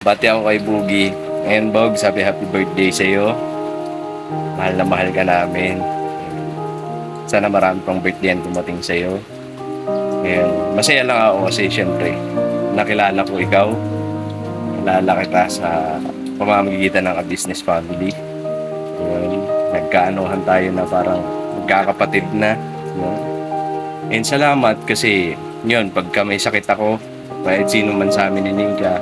Bati ako kay Boogie. Ngayon, Bogs, happy birthday sa'yo. Mahal na mahal ka namin. Sana marami pang birthday ang dumating sa'yo. Ngayon, masaya lang ako kasi syempre, nakilala ko ikaw. Kilala kita sa pamamagitan ng business family. Ngayon, nagkaanohan tayo na parang magkakapatid na. Ngayon. And salamat kasi yun, pagka may sakit ako, kahit sino man sa amin ni Ninja,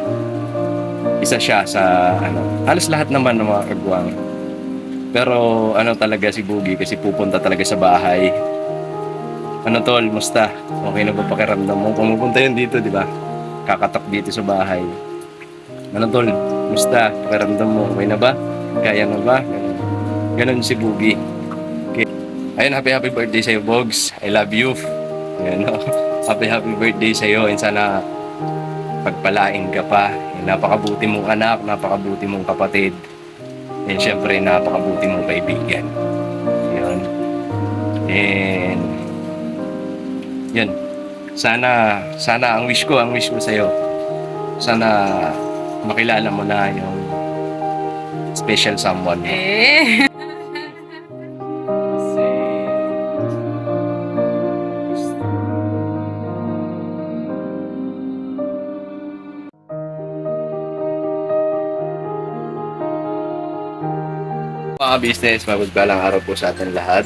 isa siya sa halos lahat naman ng mga kagwang. Pero talaga si Boogie kasi pupunta talaga sa bahay. Tol, musta? Okay na ba pakiramdam mo? Pumupunta yun dito, di ba? Kakatok dito sa bahay. Tol, musta? Pakiramdam mo? Okay na ba? Kaya na ba? Ganun si Boogie. Okay. Ayun, happy birthday sa'yo, Bogs. I love you. Ayan, no? Happy birthday sa'yo and sana pagpalain ka pa. Napakabuti mong anak, napakabuti mong kapatid, and syempre napakabuti mong kaibigan. Yun. And yun. Sana ang wish ko sa'yo, sana makilala mo na yung special someone mo. Mga business, mapagpalang araw po sa atin lahat.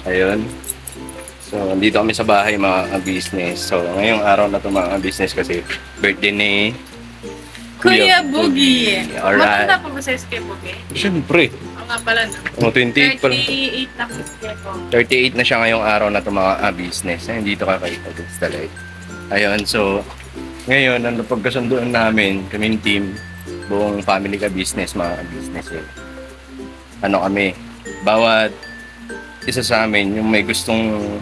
Ayun. So, nandito kami sa bahay mga business. So, ngayong araw na ito mga business kasi birthday ni Kuya Boogie. Alright. Mapunta po ba sa SK Boogie? Siyempre. Oo nga pala no. 28 pa. 38 na po SK po. 38 na siya ngayong araw na ito mga business. Ayun, dito ka kayo against the light. Ayun, so ngayon, ang pagkasunduan namin, kaming team, buong family ka business, mga business kami, bawat isa sa amin, yung may gustong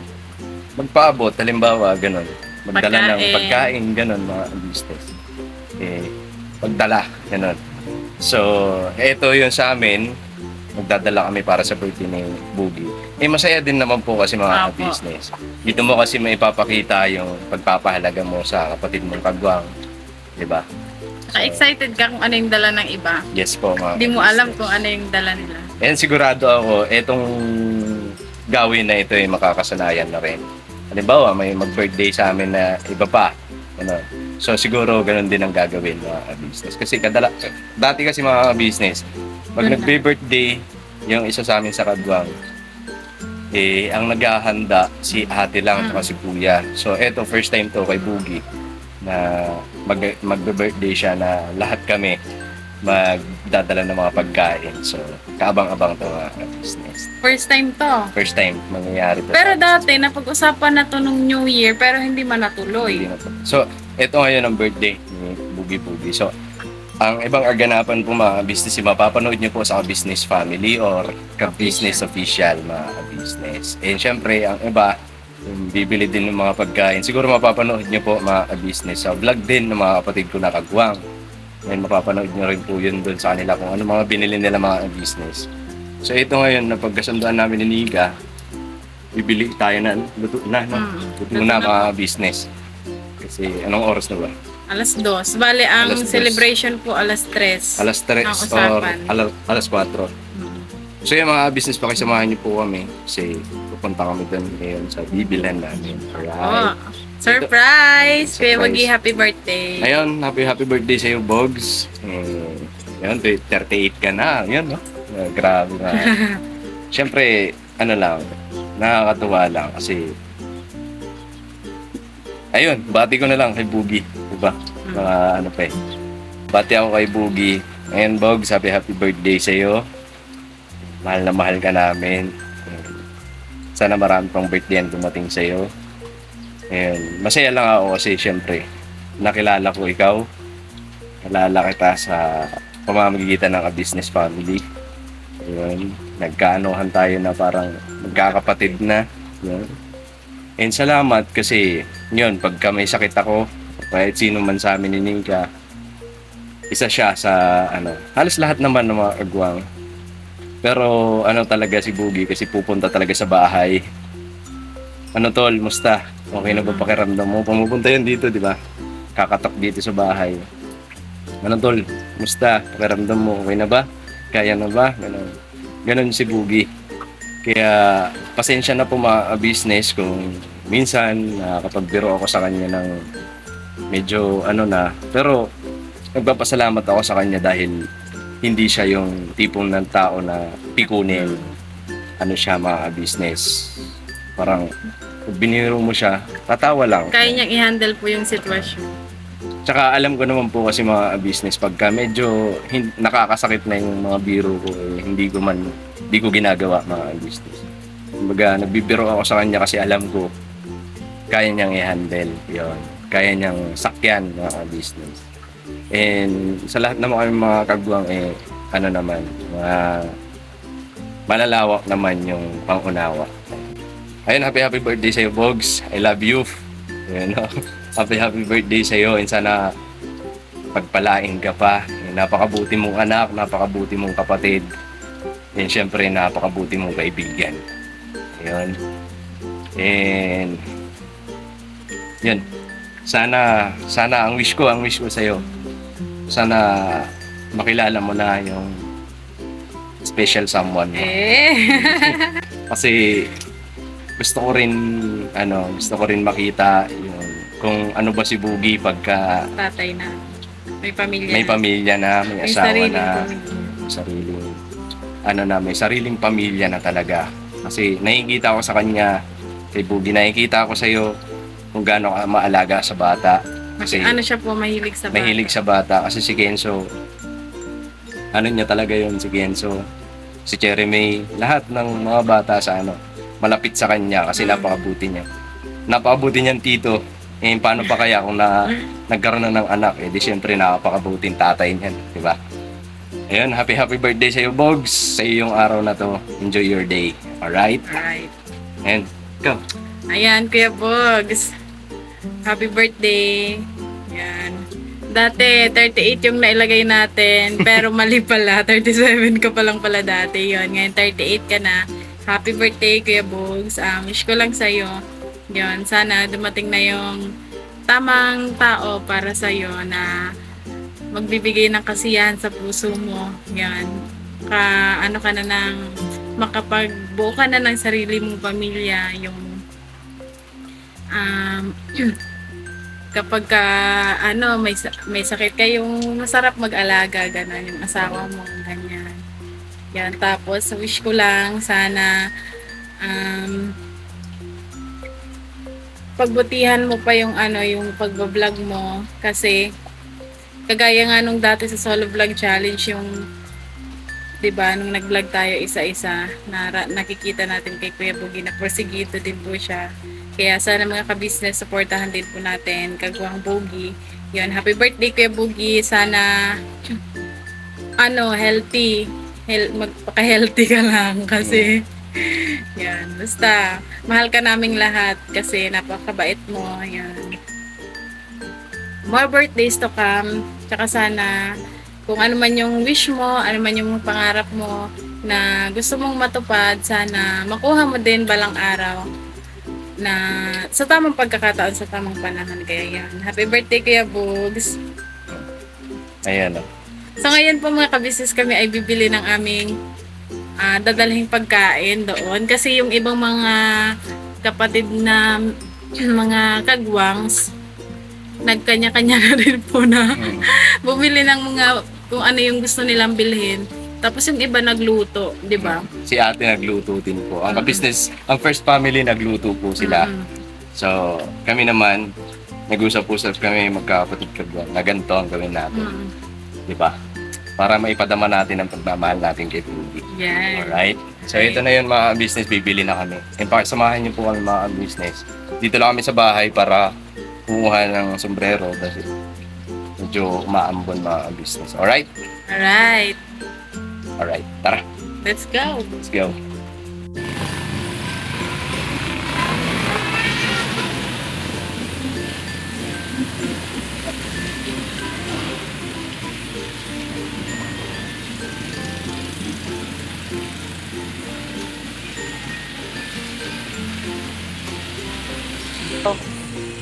magpaabot, halimbawa, ganun, magdala ng pagkain, ganun, mga business. Pagdala, ganun. So, ito yun sa amin, magdadala kami para sa birthday ni Boogie. Masaya din naman po kasi mga business. Dito mo kasi maipapakita yung pagpapahalaga mo sa kapatid mong kagwang. Diba? Excited ka kung ano yung dala ng iba. Yes po, mga Hindi mo alam kung ano yung dala nila. And sigurado ako, etong gawin na ito ay makakasanayan na rin. Halimbawa, may mag-birthday sa amin na iba pa. So siguro ganun din ang gagawin mga business. Kasi dati kasi mga business, pag nag-birthday, yung isa sa amin sa Kadwang, ang naghahanda si ate lang at si kuya. So eto, first time to kay Boogie na mag-birthday siya na lahat kami magdadala ng mga pagkain. So, kaabang-abang to mga business. First time to. First time mangyayari to. Pero dati, napag-usapan na to nung New Year, pero hindi man natuloy. So, ito ngayon ang birthday ni Boogie. So, ang ibang organapan po mga business, mapapanood nyo po sa business family or business official mga business. And syempre, ang iba, bibili din ng mga pagkain. Siguro mapapanood nyo po mga business sa vlog din ng mga kapatid ko na kagwang. And mapapanood nyo rin po yun doon sa kanila kung ano mga binili nila mga business. So ito ngayon, na pagkasunduan namin ni Niga, bibili tayo na, luto na mga business. Kasi anong oras na ba? Alas 2. Bale, ang Alas 2. celebration po alas 3. Alas 3 or alas 4. So yung mga business, pakisamahan niyo po kami kasi pupunta kami doon ngayon sa bibilhan namin. Alright. Surprise! Kuya Surprise. Boogie, happy birthday. Ayun, happy birthday sa iyo, Bogs. Ayun, 38 ka na. Ayun, no? Grabe na. Siyempre, nakakatuwa lang kasi ayun, bati ko na lang kay Boogie. Diba? Mga Bati ako kay Boogie. Ayun, Bogs, happy birthday sa iyo. Mahal na mahal ka namin. Sana marami pang birthday ang dumating sa iyo. Ayun, masaya lang ako kasi syempre, nakilala ko ikaw. Kilala kita sa pamamagitan ng business family. Ayun, nagkaanohan tayo na parang magkakapatid na. Ayun. And salamat kasi yun, pagka may sakit ako, kahit sino man sa amin ni Ninja, isa siya sa halos lahat naman ng mga kagwang. Pero talaga si Boogie kasi pupunta talaga sa bahay. Tol, musta? Okay na ba pakiramdam mo? Pumupunta yun dito, di ba? Kakatok dito sa bahay. Ano tol, musta? Pakiramdam mo, okay na ba? Kaya na ba? Ganon si Boogie. Kaya pasensya na po mga business kung minsan nakakapagbiro ako sa kanya ng medyo ano na. Pero nagpapasalamat ako sa kanya dahil hindi siya yung tipong ng tao na pikunin. Ano siya mga business. Parang pag biniro mo siya, tatawa lang. Kaya niyang i-handle po yung sitwasyon. Tsaka alam ko naman po kasi mga business pagka medyo nakakasakit na yung mga biro ko hindi ko ginagawa mga business. Kumbaga nagbibiro ako sa kanya kasi alam ko kaya niyang i-handle yon, kaya niyang sakyan mga business. And sa lahat naman kami mga kagwang ano naman, malalawak naman yung pangunawa. Ayun, happy birthday sa'yo, Bogs. I love you. Ayun, no? Happy birthday sa'yo. And sana pagpalain ka pa. Napakabuti mong anak, napakabuti mong kapatid. And syempre, napakabuti mong kaibigan. Ayun. And yun. Sana ang wish ko sa'yo. Sana makilala mo na yung special someone mo. Kasi gusto ko rin makita yung kung ano ba si Boogie pagka Tatay na. May pamilya may na. pamilya na, may May asawa sariling na, pamilya. may sariling pamilya na talaga. Kasi nakikita ko sa kanya, kay Boogie, nakikita ko sa iyo kung gaano ka maalaga sa bata. Kasi Ano siya po, mahilig sa bata. mahilig sa bata kasi si Kenzo, ano niya talaga yun, si Kenzo, si Jeremy, lahat ng mga bata sa malapit sa kanya kasi napakabuti niya. Napakabuti niyang tito. Paano pa kaya kung nagkaroon na ng anak, di syempre napakabuting tatay niyan, di ba? Ayun, happy birthday sa iyo, Bogs. Sa iyo yung araw na to. Enjoy your day. Alright? Alright. And go. Ayan, Kuya Bogs. Happy birthday. Yan. Dati, 38 yung nailagay natin. Pero mali pala. 37 ka pa lang pala dati. Yun. Ngayon, 38 ka na. Happy birthday, Kuya Bogs. Wish ko lang sa'yo. Yun. Sana dumating na yung tamang tao para sa'yo na magbibigay ng kasiyahan sa puso mo. Yan. Ano ka na ng makapagbuo ka na ng sarili mong pamilya. Yung kapag may sakit kayong masarap mag-alaga, gano'n yung asawa mo, ganyan. Yan, tapos wish ko lang sana pagbutihan mo pa yung yung pagbo-vlog mo kasi kagaya nga nung dati sa solo vlog challenge yung 'di ba nung nag-vlog tayo isa-isa nakikita natin kay Kuya Boogie na porsigido din po siya. Kaya sana mga ka-business, supportahan din po natin Kagwang Boogie. Yun, happy birthday Kuya Boogie. Sana healthy. Magpaka-healthy ka lang kasi yan, basta mahal ka naming lahat kasi napakabait mo. Yan. More birthdays to come. Tsaka sana kung ano man yung wish mo, ano man yung pangarap mo na gusto mong matupad, sana makuha mo din balang araw na sa tamang pagkakataon, sa tamang panahon. Kaya yan. Happy birthday Kuya Bogs. Ayan. So ngayon po mga kabisnes, kami ay bibili ng aming dadalhin pagkain doon. Kasi yung ibang mga kapatid na mga kagwangs, nagkanya-kanya na rin po na bumili ng mga kung ano yung gusto nilang bilhin. Tapos yung iba nagluto, di ba? Si ate nagluto din po. Ang ka-business, ang first family nagluto po sila. So, kami naman, nag-usap-usap kami magkapatid kagwang na ganito ang gawin natin. Di ba? Para maipadama natin ang pagmamahal natin kay Boogie. Yes. Alright? So, ito na yun mga business, bibili na kami. And pakisamahan niyo po kami mga business. Dito lang kami sa bahay para kumuha ng sombrero kasi medyo umaambon mga business. Alright? Alright. Alright. Tara. Let's go. Let's go.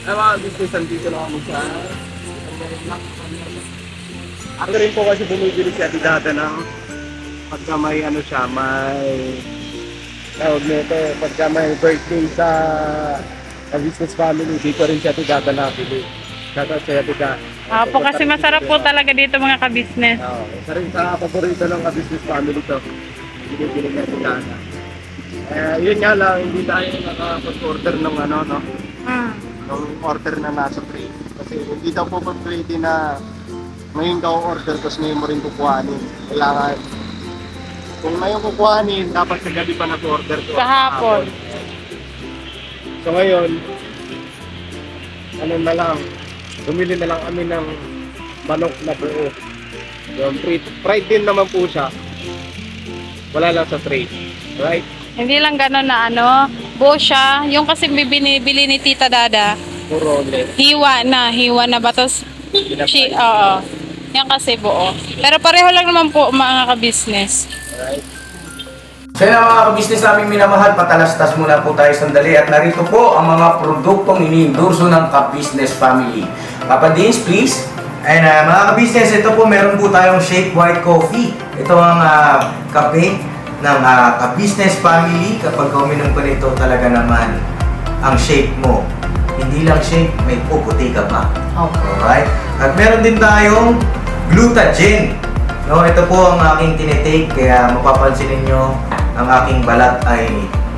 Ay mga business, dito lang ako sa Ako rin po kasi bumibili si Ate Dada ng pagka may ano siya, may tawag nito, pagka may birthday sa business family, dito rin si Ate Dada nakabili. Shoutout sa Ate Dada. Opo, kasi masarap po talaga dito mga ka-business. Oo, isa rin sa paborito ng business family to. Binibili ni Ate Dada. Yun nga lang, hindi tayo nakapag-order ng ano, no? Ng order na nasa tray. Kasi hindi daw po pwede na ngayon ka order tapos ngayon mo rin kukuhanin. Kailangan kung ngayon kukuhanin, dapat sa gabi pa nag-order ko. Kahapon. So ngayon, ano na lang, bumili na lang kami ng manok na buo. Yung fried din naman po siya. Wala lang sa tray. Right? Hindi lang gano'n na ano, buo siya. Yung kasi binibili ni Tita Dada, Puro ulit. hiwa na ba? Tapos, oo. Yan kasi buo. Pero pareho lang naman po mga ka-business. Right? So yun ang mga kabisnes namin minamahal, patalastas muna po tayo sandali at narito po ang mga produktong iniendorso ng Ka-Business Family. Papa Dins, please. Ayun mga ka-business, ito po meron po tayong Shake White Coffee. Ito ang kape ng Ka-Business Family. Kapag uminom ko nito talaga naman ang shake mo. Hindi lang shake, may puputi ka pa. Okay. Alright? At meron din tayong Glutagen. No, ito po ang aking tinitake kaya mapapansin ninyo ang aking balat ay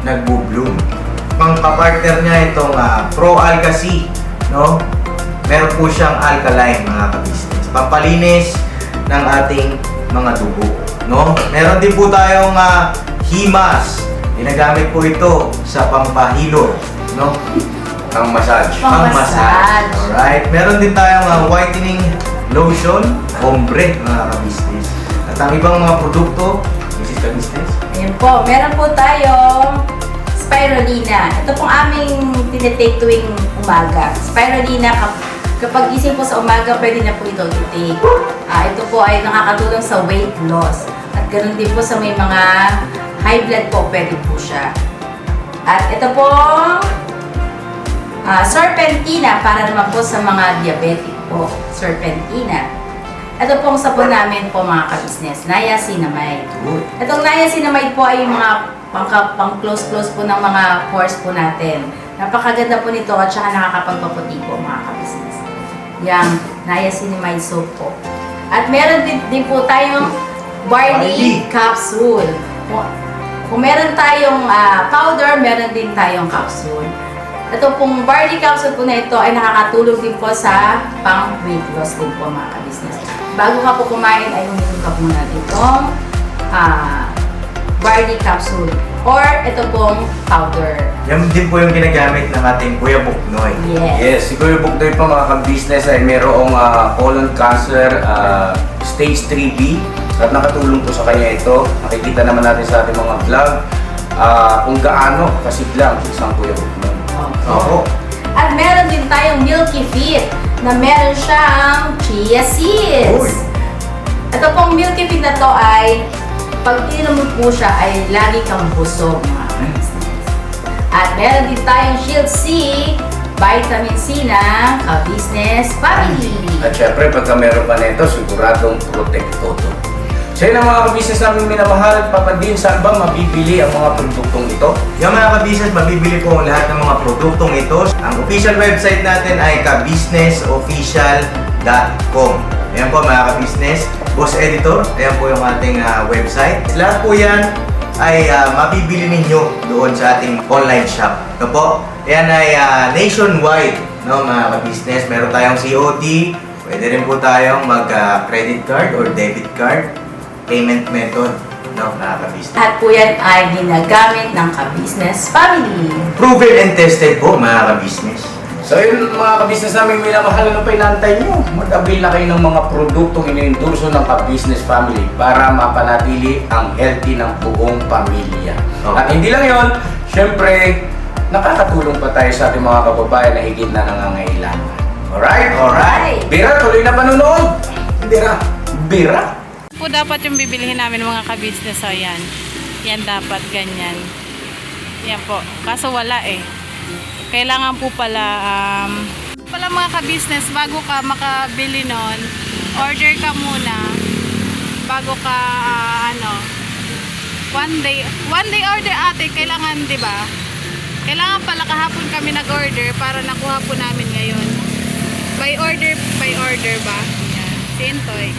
nagbo-bloom. Pang-partner niya itong Pro Alga C, no? Meron po siyang alkaline mga ka-business. Pampalinis ng ating mga dugo, no? Meron din po tayong Himas. Ginagamit po ito sa pampahilo, no? Ang massage. Pang-massage. Alright. Meron din tayong whitening lotion, ombre mga ka-business. At ang ibang mga produkto, Mrs. Ka-business. Ayan po, meron po tayong spirulina. Ito pong aming tinitake tuwing umaga. Spirulina, kapag gising po sa umaga, pwede na po ito i-take. Ito po ay nakakatulong sa weight loss. At ganoon din po sa may mga high blood po, pwede po siya. At ito pong serpentina para naman po sa mga diabetic po. Serpentina. Ito pong sabon namin po mga ka-business, niacinamide. Good. Itong niacinamide po ay yung mga pang-close-close po ng mga pores po natin. Napakaganda po nito at saka nakakapagpaputi po mga ka-business. Yang niacinamide soap po. At meron din po tayong barley capsule. Kung meron tayong powder, meron din tayong capsule. Ito pong barley capsule po na ito ay nakakatulong din po sa pang-weight loss din po mga ka-business. Bago ka po kumain ay uminom ka po muna itong barley capsule or ito pong powder. Yan din po yung ginagamit ng ating Kuya Buknoy. Yes. Yes, si Kuya Buknoy pa mga ka-business ay mayroong colon cancer stage 3B at nakatulong po sa kanya ito. Nakikita naman natin sa ating mga vlog kung gaano kasiglang isang Kuya Buknoy. Opo. At meron din tayong Milky Fit na meron siyang chia seeds. Uy. Ito pong Milky Fit na to ay pag ininom mo po siya ay lagi kang busog mga ka-business. At meron din tayong Shield C, vitamin C ng Ka-Business Family. At syempre, pagka meron pa nito, siguradong protekto to. So yun ang mga ka-business namin minamahal. Papa Din, saan ba mabibili ang mga produktong ito? Yung mga ka-business, mabibili po ang lahat ng mga produktong ito. Ang official website natin ay kabusinessofficial.com. Ayan po mga ka-business. Boss Editor, ayan po yung ating website. Lahat po yan ay mabibili ninyo doon sa ating online shop. Ito po, yan ay nationwide, no, mga ka-business. Meron tayong COD, pwede rin po tayong mag-credit card or debit card payment method, no, mga ka-business. At po yan ay ginagamit ng Ka-Business Family. Proven and tested po, mga ka-business. So yun mga ka-business namin minamahal, ano pa inaantay nyo? Mag-avail na kayo ng mga produktong iniendorso ng Ka-Business Family para mapanatili ang healthy ng buong pamilya. Okay. At hindi lang yon, syempre, nakakatulong pa tayo sa ating mga kababayan na higit na nangangailangan. Alright? Alright. Bira, tuloy na panunood! Bira! Bira! Po dapat yung bibilihin namin mga ka-business. So yan. Yan dapat ganyan. Yan po. Kaso wala eh. Kailangan po pala mga ka-business bago ka makabili nun, order ka muna bago ka one day order ate, kailangan, di ba? Kailangan pala kahapon kami nag-order para nakuha po namin ngayon. By order ba? Yan, si Intoy.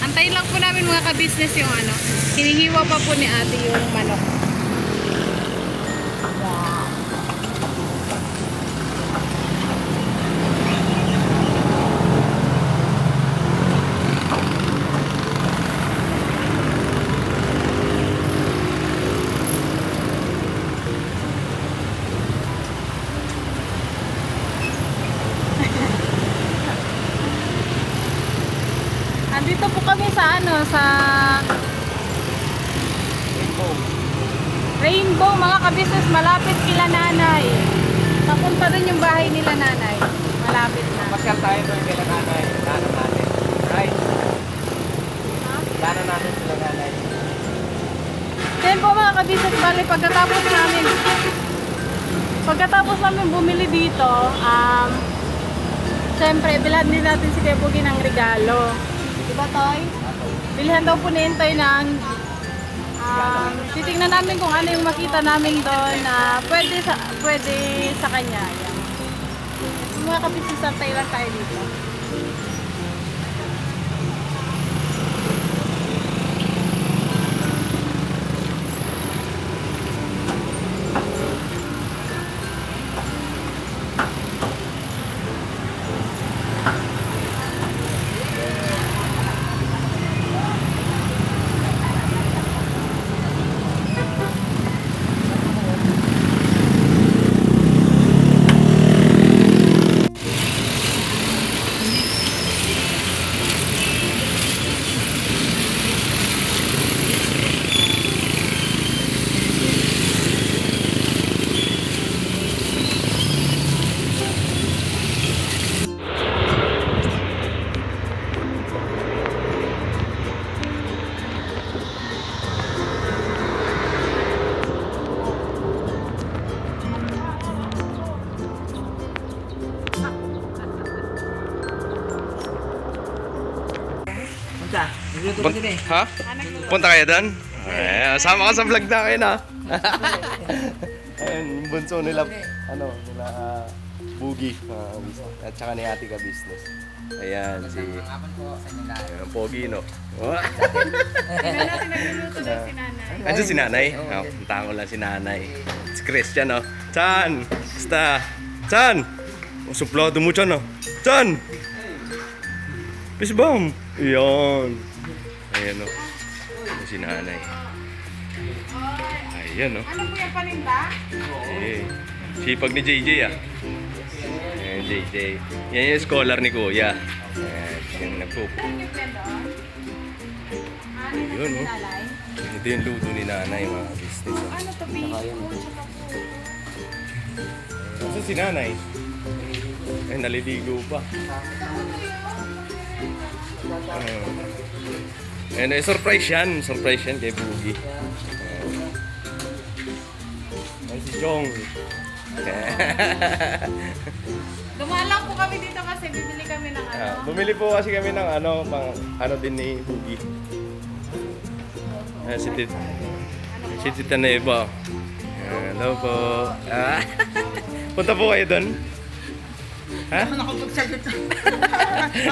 Antayin lang po namin mga ka-business yung hinihiwa pa po ni ate yung manok. Andito po kami sa sa Rainbow, mga ka-business, malapit kila nanay. Papunta rin yung bahay nila nanay. Malapit na. Masyal tayo doon kila nanay. Lano natin. Right? Lano natin sila nanay. Then po mga ka-business, bali pagkatapos namin bumili dito, siyempre, bilhan din natin si Kuya Pogi ng regalo. Diba, Toy? Bilhan daw po ni Intoy ng titingnan namin kung ano yung makita namin doon na pwede sa kanya. Yan. Mga ka-business, antay lang tayo dito. Ha? Punta kayo doon? Sama ka sa vlog na kayo na. Ayun, yung bunso nila, nila Bugi, at saka ni ate ka-business. Ayan, ayan, Pogi, no? Tingnan natin nagluluto daw si nanay. Andiyan si nanay? Puntahan ko lang si nanay. Si Christian, no? Chan! Basta! Chan! Suplado mo, Chan, no? Chan! Peace bomb! Ayan. Ayan, no? Ayan si nanay. Ayan, no? Ano po yung paninda? Eh, sipag ni JJ, ah. Ayan, JJ. Yan yung scholar ni Kuya. Ayan, yung nagpupo. Ano yung blend doon? Ano yung Ayun, no? nilalay? Ito yung luto ni nanay, mga business. Oh. Ano to? Bihon? Tsaka po. Kasi si nanay. Ay, naliligo pa. And surprise yan. Surprise yan kay Bugi. Ay, si Chong. Dumalang po kami dito kasi bibili kami ng Bumili po kasi kami ng pang din ni Bugi. Si Tita Neva. Hello po. Punta po kayo doon? Ha?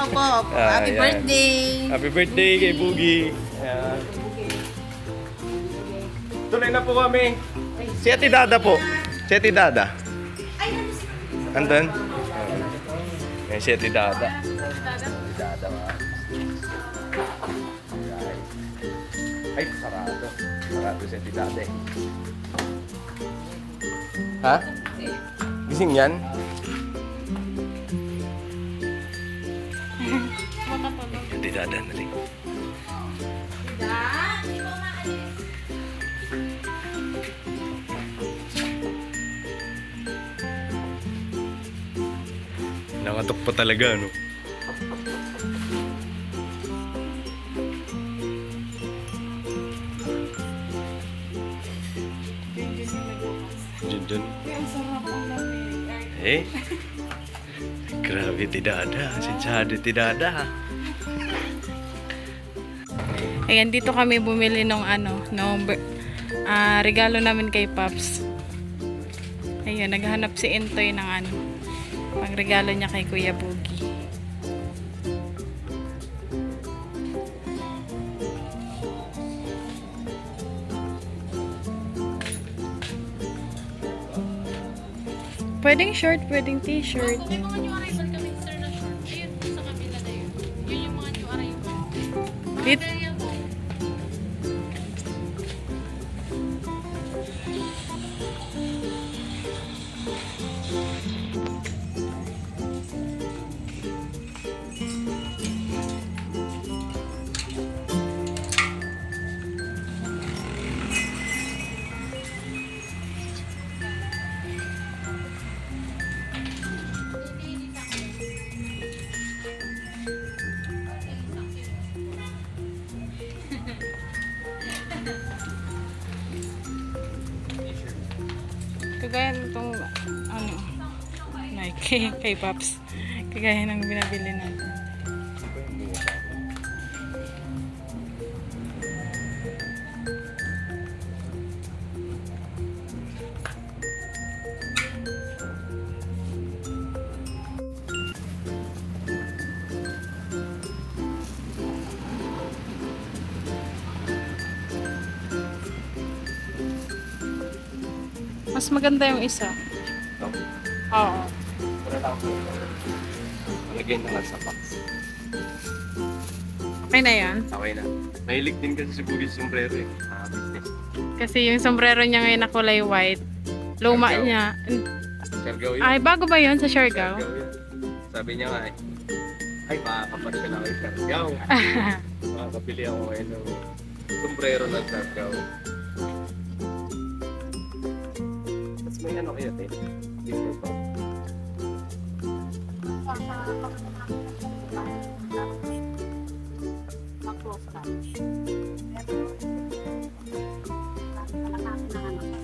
Opo, happy Ayan. birthday! Happy birthday kay Bugi. Ayan. Tuloy na po kami. Si Ate Dada po. Si Ate Dada. Andun? Ayan si Ate Dada. Ate Dada ba? Ay, sarado. Sarado si Ate Dada eh. Ha? Gising yan? Ate Dada na rin. Nakatok pa talaga, no? Dyan. Ang sarap ang lamig. Eh? Grabe, tidada. Sinsado, tidada. Ayan, dito kami bumili ng regalo namin kay Pops. Ayan, naghanap si Intoy ng pang regalo niya kay Kuya Boogie. Pwedeng short, pwedeng t-shirt. May mga new arrival kami, sir, na short. Ayun, sa kabila na yun. Yun yung mga new arrival. Dito. Kagaya nitong Nike kay Pops. Kagaya ng binabili natin. Mas maganda yung isa. Ito. Oo. Wala lang ako. Lagay na lang sa box. Okay na yan. Okay na. Mahilig din kasi si Bugis sombrero eh. Business. Kasi yung sombrero niya ngayon na kulay white. Luma Siargao. niya. Siargao yun. Ay, bago ba yun sa Siargao? Siargao yun. Sabi niya nga eh. Ay, makakapag siya lang kay Siargao. Makakabili ako ngayon ng sombrero ng Siargao. Tapos may ano kayo, te? Different pa.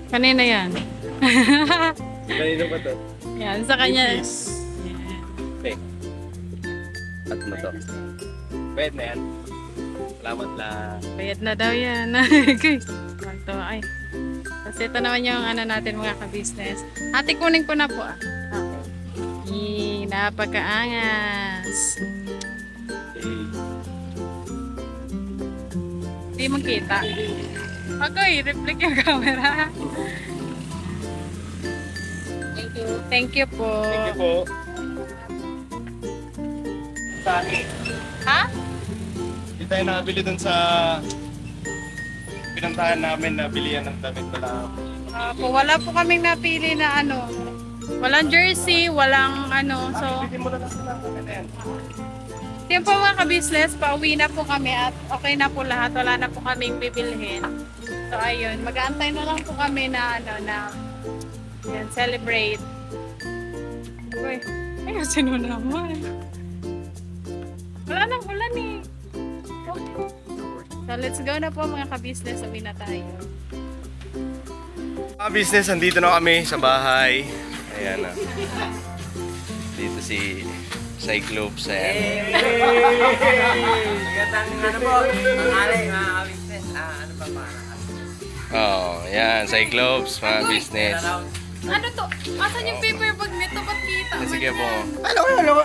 Kanina yan. Kanino ba to? Yan, sa kanya. Te. At mo to. Pwede na yan. Salamat lang. Bayad na daw yan. Ito ay. Kasi ito naman yung natin mga ka-business. Ate, kunin ko na po ah. Okay. Napakaangas. Hindi magkita. Okay, reflect yung camera. Thank you. Thank you po. Thank you po. Sa akin. Ha? Hindi tayo nakabili dun sa pinuntahan namin na bilihan ng damit pala. Wala po kaming napili na walang jersey, walang so Bili mo na lang sila. Ano yan? yun po mga ka-business, pauwi na po kami at okay na po lahat, wala na po kaming bibilhin. So ayun, mag-aantay na lang po kami na yan, celebrate. Uy, ayusin mo naman. Wala nang ulan eh. So let's go na po mga ka-business, uwi na tayo. Mga business, andito na kami sa bahay. Ayan na. Dito si Cyclops. Ayan. Magandang po, pangalay mga business. Ano ba pa? Oh, ayan, Cyclops, mga business. Ano to? Asan yung paper bag nito? Ba't kita? Sige po.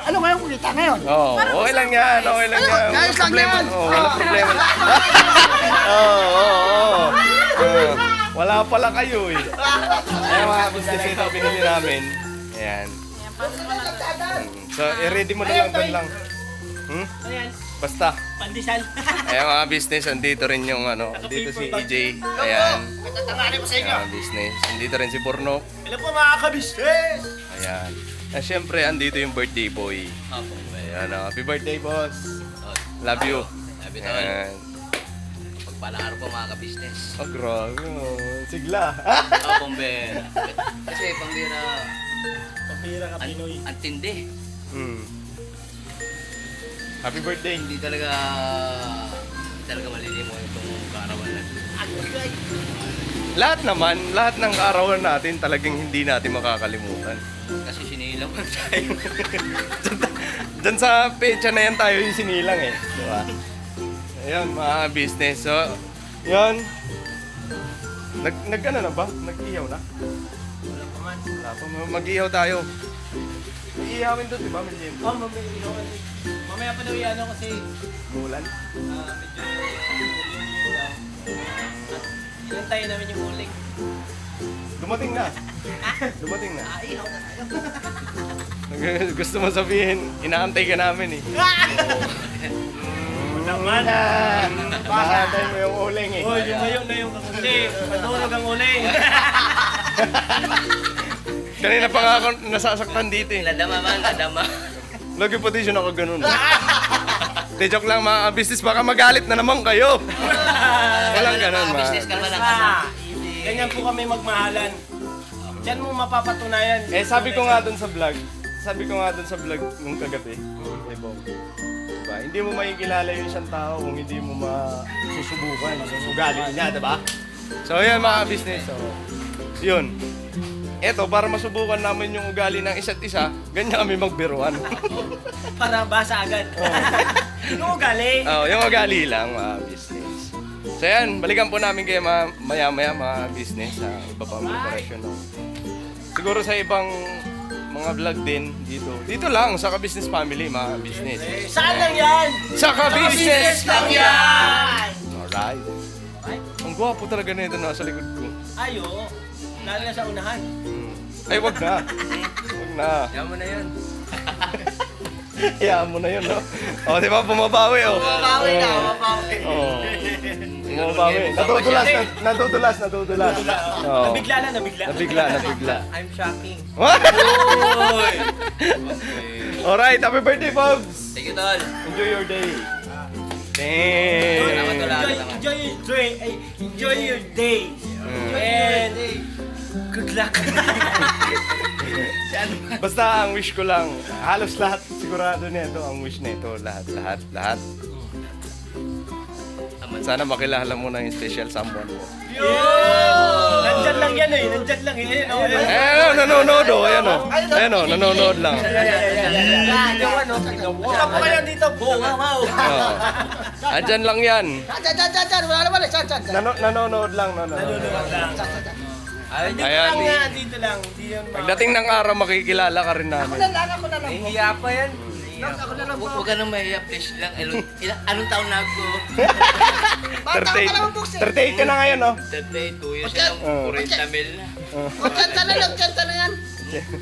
Ano kayong kumita ngayon? Oh, okay lang yan, okay lang yan. Wala ayos lang problema. yan. Oh, wala problema. Oh. Wala pala kayo eh. Ayan mga business, ito binili namin. Ayan. So, i-ready mo na lang doon lang. Basta. Pandesal. Ayan mga business, andito rin yung andito si EJ. Ayan. Tatanganin ko sa inyo. Ayan, business. Andito rin si Bornok. Hello po mga ka-business. Ayan. At syempre, andito yung birthday boy. Ayan, happy birthday, boss. Love you. Sabi tol, Ayan. pagpalang araw po mga ka-business. Oh, grabe mo. Sigla. Oo, pambira. Kasi pambira, Pambira ka Pinoy. ang tindi. Happy birthday. Hindi talaga malilimutan itong kaarawan natin. Lahat naman, lahat ng kaarawan natin talagang hindi natin makakalimutan. Kasi Sinilang man tayo. Dyan sa pecha na yan tayo yung sinilang eh. Diba? Ayun, mga business. So, yun. Ano na ba? Nag-ihaw na? Wala pa man. Wala pa. Mag-ihaw tayo. Iihawin doon, diba? May gym. Oh, mamaya pa daw yan kasi Mulan. inantayin namin yung uling. Dumating na. Dumating na. Gusto mo sabihin, inaantay ka namin eh. Naman! Nakantay mo yung uling eh. Uy, yumayo na yung kakunti. Matulog ang uling. Kanina pa nga ako nasasaktan dito eh. Nadama man, nadama. Lagi pati siya nakaganon. Te, joke lang mga business, baka magalit na naman kayo. Walang ganun, ma. Business ka pa lang. Ganyan po kami magmahalan. Diyan mo mapapatunayan. Eh, sabi ko nga dun sa vlog nung kagabi, Bob, diba? Hindi mo makikilala yung isang tao kung hindi mo masusubukan yung ugali niya, diba? So, yan mga business. So, yun. Eto, para masubukan namin yung ugali ng isa't isa, ganyan kami magbiruan. Para basa agad. Yung ugali. Oh, yung ugali lang, mga business. So yan, balikan po namin kayo maya-maya mga business sa iba pang preparation. No? Siguro sa ibang mga vlog din dito. Dito lang, sa Ka-Business Family, mga business. Saan lang yan? Sa Ka-Business lang yan! Alright. Ang gwapo talaga nito nasa likod ko. Ayo. Lalo na sa unahan. Ay, wag na. Wag na. Yan mo na yun. Hayaan mo na yun, no? O, di ba? Bumabawi, oh. Mabawi na, mabawi. Oh. Bumabawi. Natutulas. Oh. Nabigla na, nabigla. Nabigla. I'm shocking. What? Alright, happy birthday, Bobs! Thank you, Tol. Enjoy your day. Salamat, Tol. Damn. Enjoy your day. Enjoy your day. And good luck. Basta ang wish ko lang, halos lahat sigurado nito ang wish nito, lahat. Sana makilala mo na yung special someone mo. Nandyan lang yan eh. Nandyan lang eh. Ayun, oh. Eh, nanonood oh, ayan oh, nanonood lang. Yung ano, buka po kayo dito. Buka, mau. Oh. Andyan lang yan. Diyan. Wala naman eh. Diyan. Nanonood lang, Nanonood lang. Dito Ayan, lang nga, dito lang. Di yun Pagdating ng araw, makikilala ka rin namin. Ako na lang. Nahihiya pa yan. Huwag ka nang mahiya, please lang. Anong taon na ako? 38 ka na ngayon, no? 38, 2 years na lang. 40 mil na. Chanta na yan.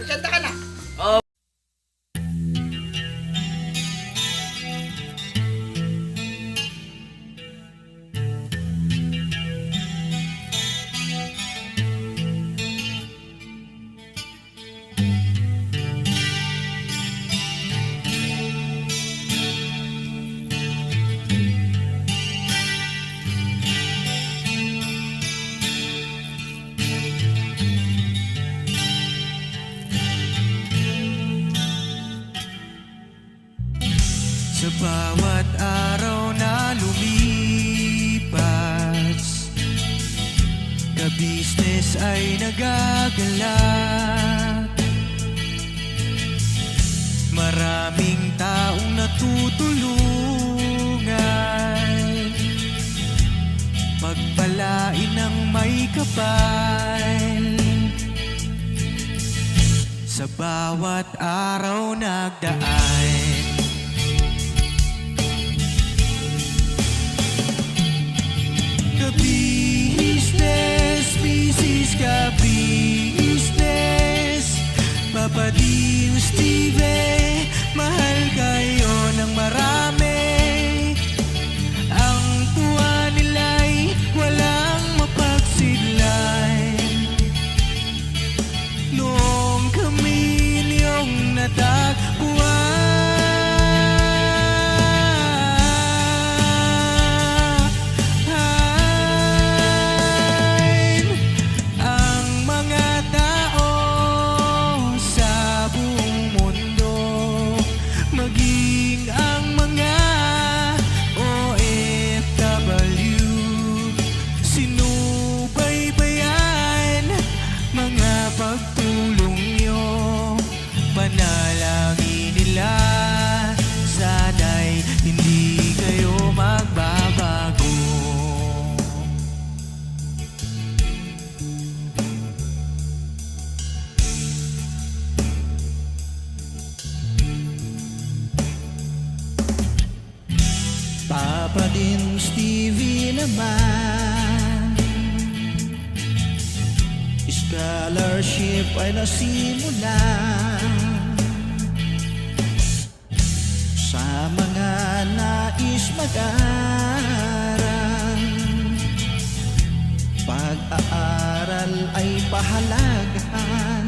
Chanta ka na. Sa bawat araw na lumipas, ka-business ay nagagalak. Maraming taong natutulungan, pagpalain ng may kapal. Sa bawat araw nagdaan, ka-business, Mrs. Ka-business, Papa Dio, Steve, mahal kayo ng marami. Ang tuwa nila'y walang mapagsidlay. Noong kami niyong natagpuan, ang mga tao sa buong mundo, maging ang mga Papa din Stevie naman, scholarship ay nasimulan sa mga nais mag-aral. Pag-aaral ay pahalagahan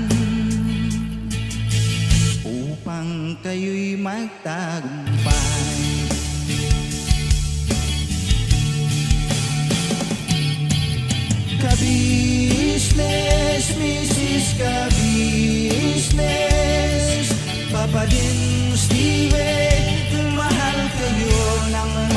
upang kayo'y magtagumpay. Ka-business, Mrs. Ka-business, Papa din Steve, mahal kayo ng